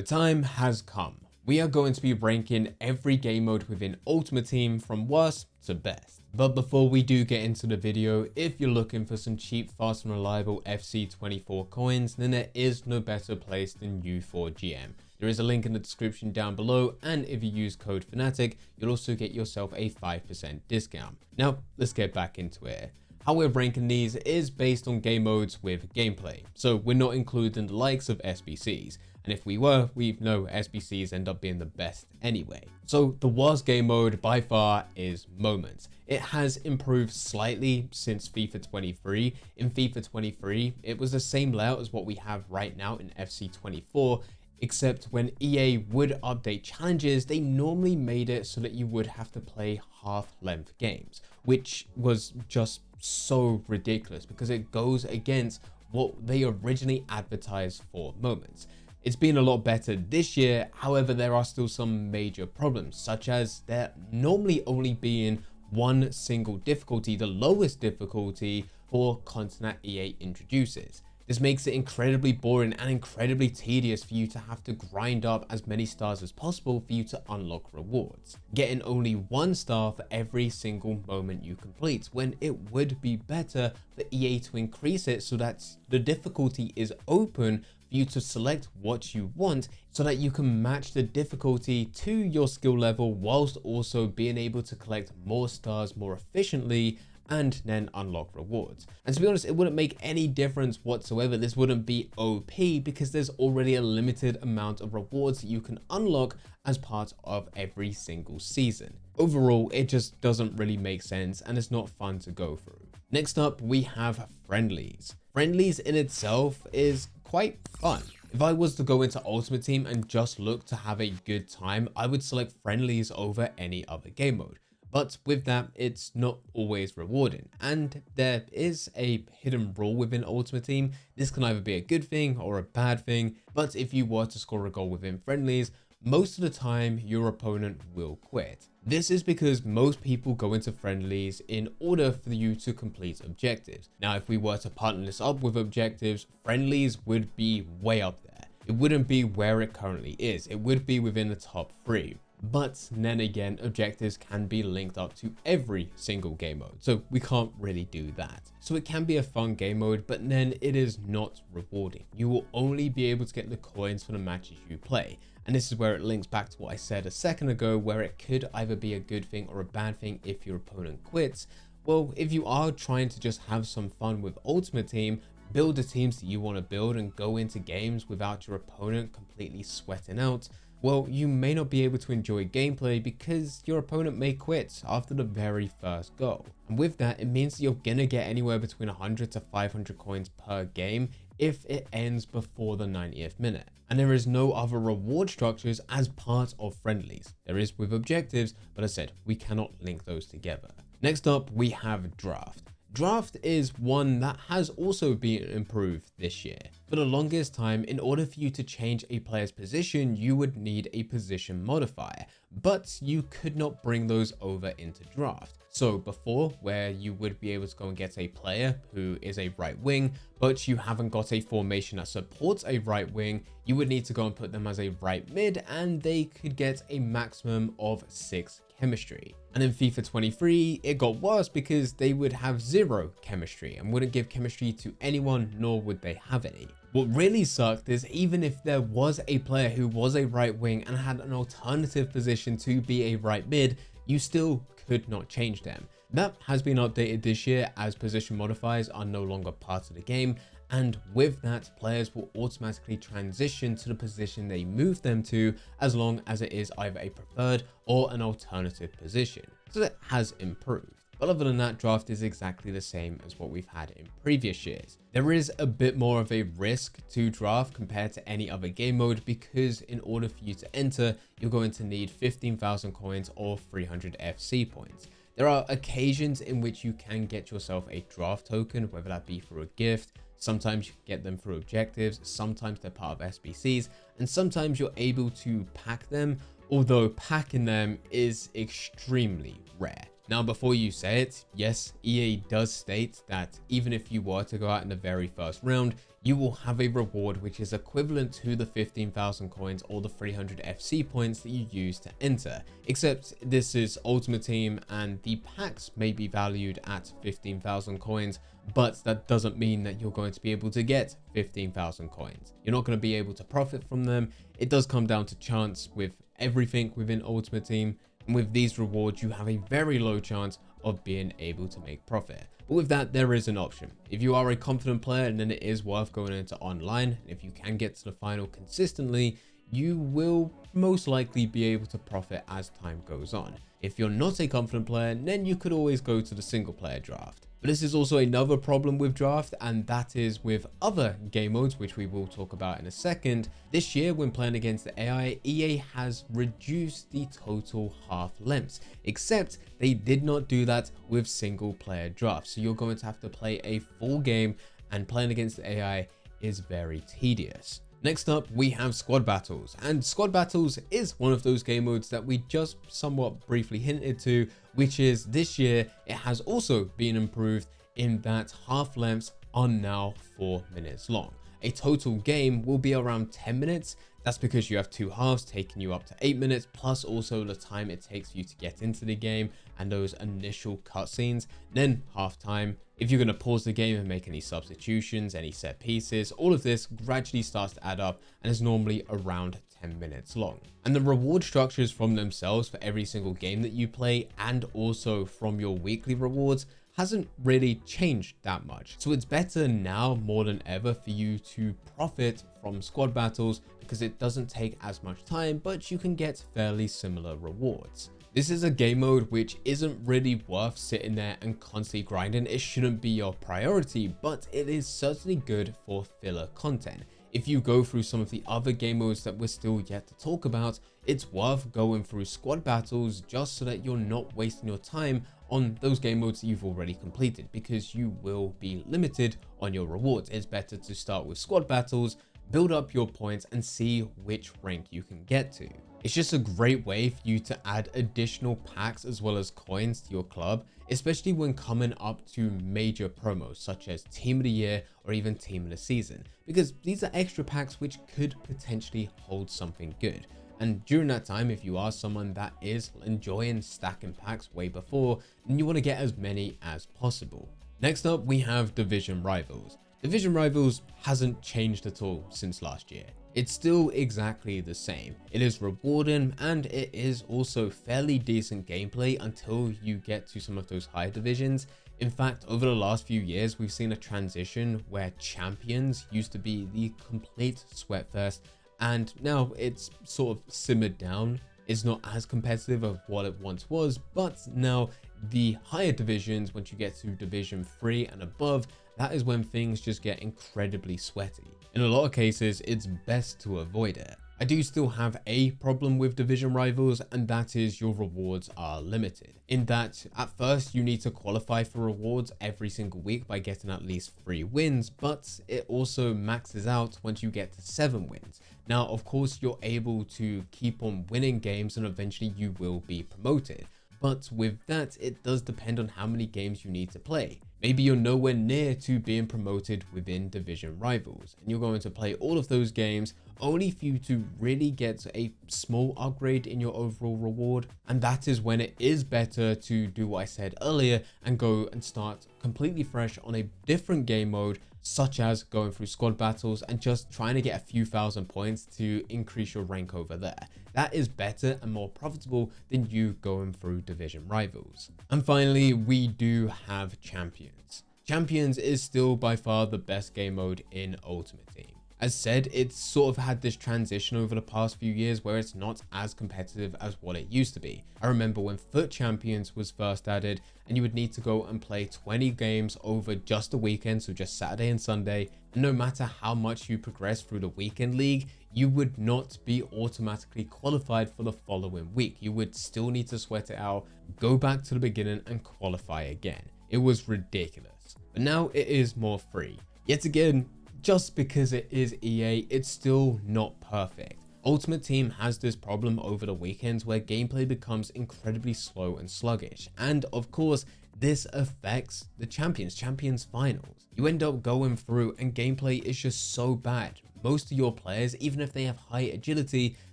The time has come. We are going to be ranking every game mode within Ultimate Team from worst to best. But before we do get into the video, if you're looking for some cheap, fast and reliable FC24 coins, then there is no better place than U4GM. There is a link in the description down below, and if you use code Fanatic, you'll also get yourself a 5% discount. Now, let's get back into it. How we're ranking these is based on game modes with gameplay, so we're not including the likes of SBCs. And if we were, we know SBCs end up being the best anyway. So the worst game mode by far is Moments. It has improved slightly since FIFA 23. In FIFA 23, it was the same layout as what we have right now in FC 24, except when EA would update challenges, they normally made it so that you would have to play half-length games, which was just so ridiculous because it goes against what they originally advertised for Moments. It's been a lot better this year, however, there are still some major problems, such as there normally only being one single difficulty, the lowest difficulty for content that EA introduces. This makes it incredibly boring and incredibly tedious for you to have to grind up as many stars as possible for you to unlock rewards, getting only 1 star for every single moment you complete, when it would be better for EA to increase it so that the difficulty is open for you to select what you want so that you can match the difficulty to your skill level whilst also being able to collect more stars more efficiently and then unlock rewards. And to be honest, it wouldn't make any difference whatsoever. This wouldn't be OP because there's already a limited amount of rewards that you can unlock as part of every single season. Overall, it just doesn't really make sense and it's not fun to go through. Next up, we have Friendlies. Friendlies in itself is quite fun. If I was to go into Ultimate Team and just look to have a good time, I would select Friendlies over any other game mode. But with that, it's not always rewarding. And there is a hidden rule within Ultimate Team. This can either be a good thing or a bad thing. But if you were to score a goal within Friendlies, most of the time your opponent will quit. This is because most people go into Friendlies in order for you to complete objectives. Now, if we were to partner this up with objectives, Friendlies would be way up there. It wouldn't be where it currently is. It would be within the top 3. But then again, objectives can be linked up to every single game mode, so we can't really do that. So it can be a fun game mode, but then it is not rewarding. You will only be able to get the coins for the matches you play. And this is where it links back to what I said a second ago, where it could either be a good thing or a bad thing if your opponent quits. Well, if you are trying to just have some fun with Ultimate Team, build the teams that you want to build and go into games without your opponent completely sweating out, well, you may not be able to enjoy gameplay because your opponent may quit after the very first goal. And with that, it means that you're gonna get anywhere between 100 to 500 coins per game if it ends before the 90th minute. And there is no other reward structures as part of Friendlies. There is with objectives, but as I said, we cannot link those together. Next up, we have Draft. Draft is one that has also been improved this year. For the longest time, in order for you to change a player's position, you would need a position modifier, but you could not bring those over into Draft. So before, where you would be able to go and get a player who is a right wing, but you haven't got a formation that supports a right wing, you would need to go and put them as a right mid, and they could get a maximum of 6 chemistry. And in FIFA 23, it got worse because they would have 0 chemistry and wouldn't give chemistry to anyone, nor would they have any. What really sucked is even if there was a player who was a right wing and had an alternative position to be a right mid, you still could not change them. That has been updated this year as position modifiers are no longer part of the game, and with that, players will automatically transition to the position they move them to as long as it is either a preferred or an alternative position. So that has improved. But other than that, Draft is exactly the same as what we've had in previous years. There is a bit more of a risk to Draft compared to any other game mode because in order for you to enter, you're going to need 15,000 coins or 300 FC points. There are occasions in which you can get yourself a draft token, whether that be through a gift. Sometimes you get them through objectives, sometimes they're part of SBCs, and sometimes you're able to pack them, although packing them is extremely rare. Now, before you say it, yes, EA does state that even if you were to go out in the very first round, you will have a reward which is equivalent to the 15,000 coins or the 300 FC points that you use to enter, except this is Ultimate Team and the packs may be valued at 15,000 coins, but that doesn't mean that you're going to be able to get 15,000 coins. You're not going to be able to profit from them. It does come down to chance with everything within Ultimate Team, and with these rewards you have a very low chance of being able to make profit. But with that, there is an option. If you are a confident player, and then it is worth going into online, and if you can get to the final consistently, you will most likely be able to profit as time goes on. If you're not a confident player, then you could always go to the single player draft. But this is also another problem with draft, and that is with other game modes, which we will talk about in a second. This year, when playing against the AI, EA has reduced the total half lengths, except they did not do that with single player drafts. So you're going to have to play a full game, and playing against the AI is very tedious. Next up, we have squad battles, and squad battles is one of those game modes that we just somewhat briefly hinted to, which is this year it has also been improved in that half lengths are now 4 minutes long. A total game will be around 10 minutes. That's because you have two halves taking you up to 8 minutes, plus also the time it takes for you to get into the game and those initial cutscenes. Then halftime, if you're going to pause the game and make any substitutions, any set pieces, all of this gradually starts to add up and is normally around 10 minutes long. And the reward structures from themselves for every single game that you play, and also from your weekly rewards, hasn't really changed that much. So it's better now more than ever for you to profit from squad battles, because it doesn't take as much time, but you can get fairly similar rewards. This is a game mode which isn't really worth sitting there and constantly grinding. It shouldn't be your priority, but it is certainly good for filler content. If you go through some of the other game modes that we're still yet to talk about, it's worth going through squad battles just so that you're not wasting your time on those game modes that you've already completed, because you will be limited on your rewards. It's better to start with squad battles, build up your points, and see which rank you can get to. It's just a great way for you to add additional packs as well as coins to your club, especially when coming up to major promos such as Team of the Year or even Team of the Season, because these are extra packs which could potentially hold something good. And during that time, if you are someone that is enjoying stacking packs way before, then you want to get as many as possible. Next up, we have Division Rivals. Division Rivals hasn't changed at all since last year. It's still exactly the same. It is rewarding, and it is also fairly decent gameplay until you get to some of those higher divisions. In fact, over the last few years, we've seen a transition where champions used to be the complete sweatfest, and now it's sort of simmered down. It's not as competitive of what it once was, but now the higher divisions, once you get to Division 3 and above, that is when things just get incredibly sweaty. In a lot of cases, it's best to avoid it. I do still have a problem with Division Rivals, and that is your rewards are limited. In that, at first, you need to qualify for rewards every single week by getting at least 3 wins, but it also maxes out once you get to 7 wins. Now, of course, you're able to keep on winning games and eventually you will be promoted. But with that, it does depend on how many games you need to play. Maybe you're nowhere near to being promoted within Division Rivals, and you're going to play all of those games only for you to really get a small upgrade in your overall reward. And that is when it is better to do what I said earlier and go and start completely fresh on a different game mode, such as going through squad battles and just trying to get a few thousand points to increase your rank over there. That is better and more profitable than you going through Division Rivals. And finally, we do have Champions. Champions is still by far the best game mode in Ultimate Team. As said, it's sort of had this transition over the past few years where it's not as competitive as what it used to be. I remember when FUT Champions was first added and you would need to go and play 20 games over just a weekend, so just Saturday and Sunday. And no matter how much you progress through the weekend league, you would not be automatically qualified for the following week. You would still need to sweat it out, go back to the beginning and qualify again. It was ridiculous. But now it is more free. Yet again, just because it is EA, it's still not perfect. Ultimate Team has this problem over the weekends where gameplay becomes incredibly slow and sluggish. And of course, this affects the champions finals. You end up going through and gameplay is just so bad. Most of your players, even if they have high agility,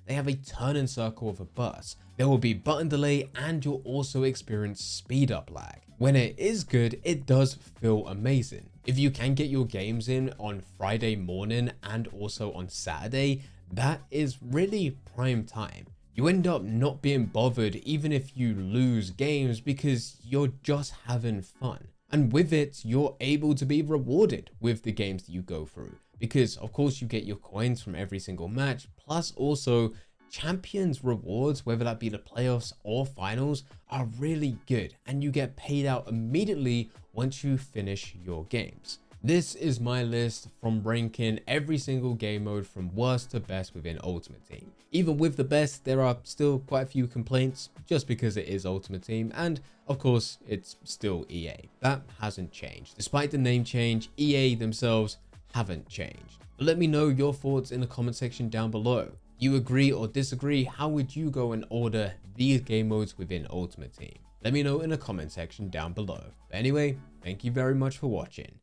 they have a turn in circle of a bus. There will be button delay and you'll also experience speed up lag. When it is good, it does feel amazing. If you can get your games in on Friday morning and also on Saturday, that is really prime time. You end up not being bothered even if you lose games because you're just having fun. And with it, you're able to be rewarded with the games that you go through. Because of course you get your coins from every single match, plus also champions rewards, whether that be the playoffs or finals, are really good and you get paid out immediately once you finish your games. This is my list from ranking every single game mode from worst to best within Ultimate Team. Even with the best, there are still quite a few complaints just because it is Ultimate Team, and of course it's still EA. That hasn't changed. Despite the name change, EA themselves haven't changed. But let me know your thoughts in the comment section down below. You agree or disagree? How would you go and order these game modes within Ultimate Team? Let me know in the comment section down below. But anyway, thank you very much for watching.